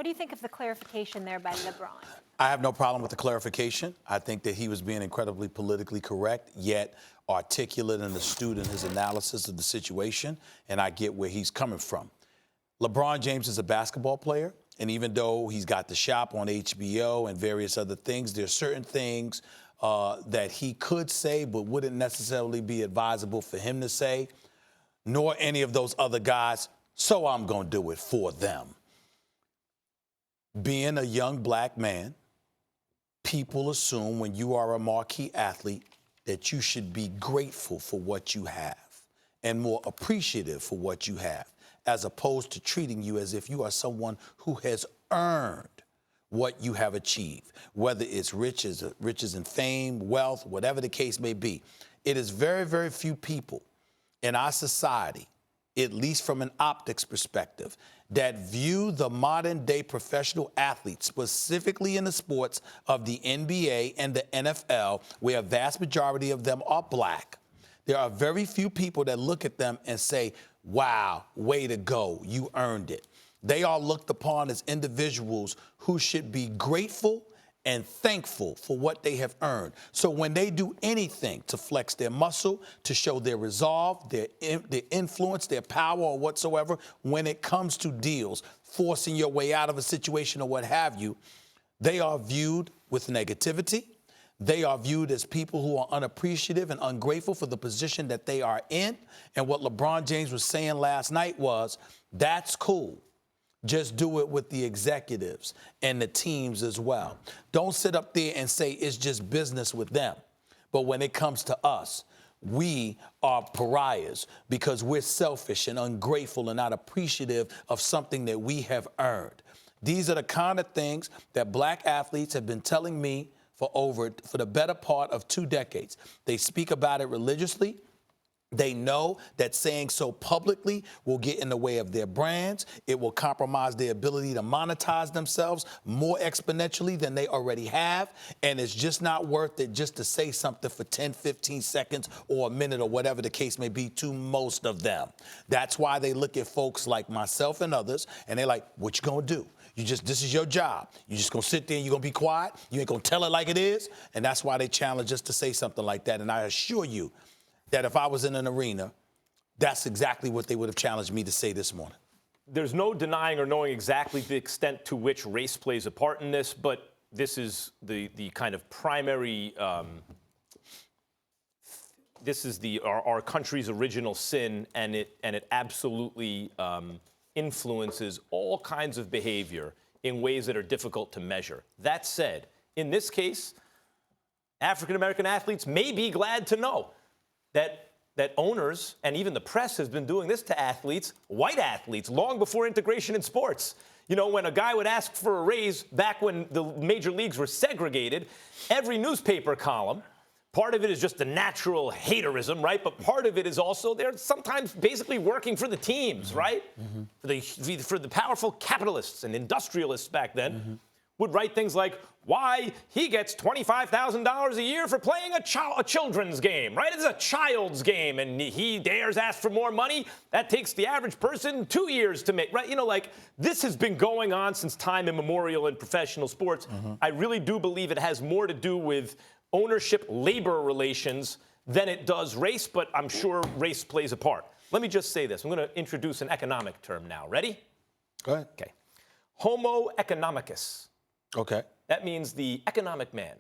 What do you think of the clarification there by LeBron? I have no problem with the clarification. I think that he was being incredibly politically correct, yet articulate and astute in his analysis of the situation, and I get where he's coming from. LeBron James is a basketball player, and even though he's got the shop on HBO and various other things, there's certain things that he could say but wouldn't necessarily be advisable for him to say, nor any of those other guys, so I'm going to do it for them. Being a young black man, people assume when you are a marquee athlete that you should be grateful for what you have and more appreciative for what you have, as opposed to treating you as if you are someone who has earned what you have achieved, whether it's riches and fame, wealth, whatever the case may be. It is very, very few people in our society, at least from an optics perspective, that view the modern-day professional athletes, specifically in the sports of the NBA and the NFL, where a vast majority of them are black. There are very few people that look at them and say, wow, way to go, you earned it. They are looked upon as individuals who should be grateful and thankful for what they have earned. So when they do anything to flex their muscle, to show their resolve, their influence, their power or whatsoever, when it comes to deals, forcing your way out of a situation or what have you, they are viewed with negativity. They are viewed as people who are unappreciative and ungrateful for the position that they are in. And what LeBron James was saying last night was, that's cool. Just do it with the executives and the teams as well. Don't sit up there and say it's just business with them. But when it comes to us, we are pariahs because we're selfish and ungrateful and not appreciative of something that we have earned. These are the kind of things that black athletes have been telling me for the better part of 2 decades. They speak about it religiously. They know that saying so publicly will get in the way of their brands. It will compromise their ability to monetize themselves more exponentially than they already have. And it's just not worth it just to say something for 10, 15 seconds or a minute or whatever the case may be to most of them. That's why they look at folks like myself and others, and they're like, what you gonna do? This is your job. You just gonna sit there and you're gonna be quiet? You ain't gonna tell it like it is? And that's why they challenge us to say something like that. And I assure you, that if I was in an arena, that's exactly what they would have challenged me to say this morning. There's no denying or knowing exactly the extent to which race plays a part in this, but this is the kind of primary, this is our country's original sin, and it absolutely influences all kinds of behavior in ways that are difficult to measure. That said, in this case, African-American athletes may be glad to know that owners and even the press has been doing this to athletes, white athletes, long before integration in sports. You know, when a guy would ask for a raise back when the major leagues were segregated, every newspaper column, part of it is just the natural haterism, right? But part of it is also they're sometimes basically working for the teams, right? For the powerful capitalists and industrialists back then. Would write things like, why he gets $25,000 a year for playing a children's game, right? It's a child's game, and he dares ask for more money. That takes the average person 2 years to make, right? You know, like, this has been going on since time immemorial in professional sports. I really do believe it has more to do with ownership-labor relations than it does race, but I'm sure race plays a part. Let me just say this. I'm going to introduce an economic term now. Ready? Go ahead. Okay. Homo economicus. Okay. That means the economic man.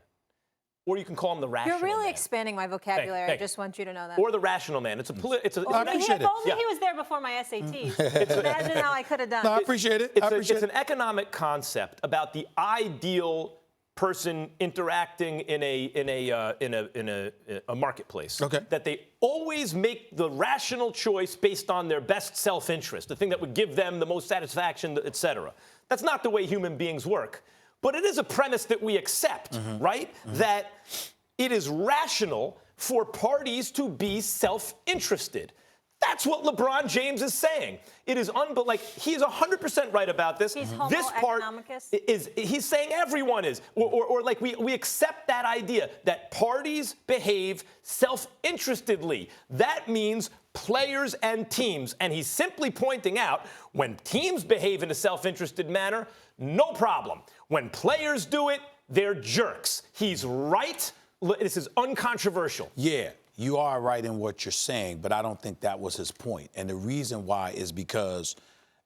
Or you can call him the rational man. You're really expanding my vocabulary. Hey. I just want you to know that. Or the rational man. It's a I If appreciate it. only he was there before my SATs. Imagine how I could have done. No, I appreciate it. It's an economic concept about the ideal person interacting in a marketplace. Okay. That they always make the rational choice based on their best self-interest, the thing that would give them the most satisfaction, et cetera. That's not the way human beings work. But it is a premise that we accept, right? That it is rational for parties to be self-interested. That's what LeBron James is saying. It is he is 100% right about this. He's homo this part economicus? he's saying everyone is, or like we accept that idea that parties behave self-interestedly. That means players and teams, and he's simply pointing out when teams behave in a self-interested manner, No problem. When players do it, they're jerks. He's right. This is uncontroversial. Yeah, you are right in what you're saying, but I don't think that was his point. And the reason why is because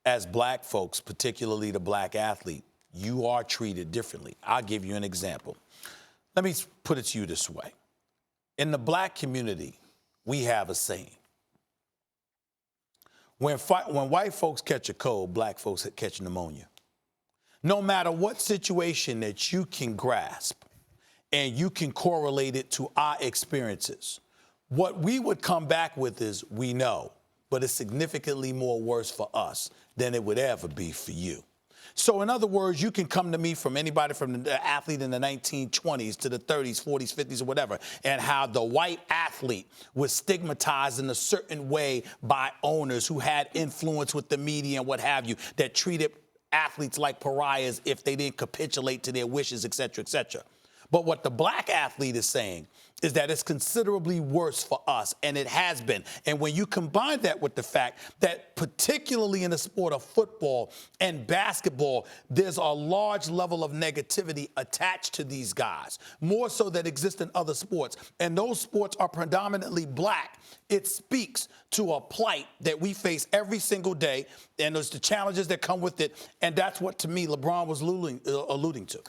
as black folks, particularly the black athlete, you are treated differently. I'll give you an example. Let me put it to you this way. In the black community, we have a saying. When white folks catch a cold, black folks catch pneumonia. No matter what situation that you can grasp and you can correlate it to our experiences, what we would come back with is we know, but it's significantly more worse for us than it would ever be for you. So in other words, you can come to me from anybody from the athlete in the 1920s to the 30s, 40s, 50s, or whatever, and how the white athlete was stigmatized in a certain way by owners who had influence with the media and what have you, that treated athletes like pariahs if they didn't capitulate to their wishes, et cetera, et cetera. But what the black athlete is saying is that it's considerably worse for us, and it has been. And when you combine that with the fact that particularly in the sport of football and basketball, there's a large level of negativity attached to these guys, more so than exists in other sports, and those sports are predominantly black, it speaks to a plight that we face every single day, and there's the challenges that come with it, and that's what, to me, LeBron was alluding to.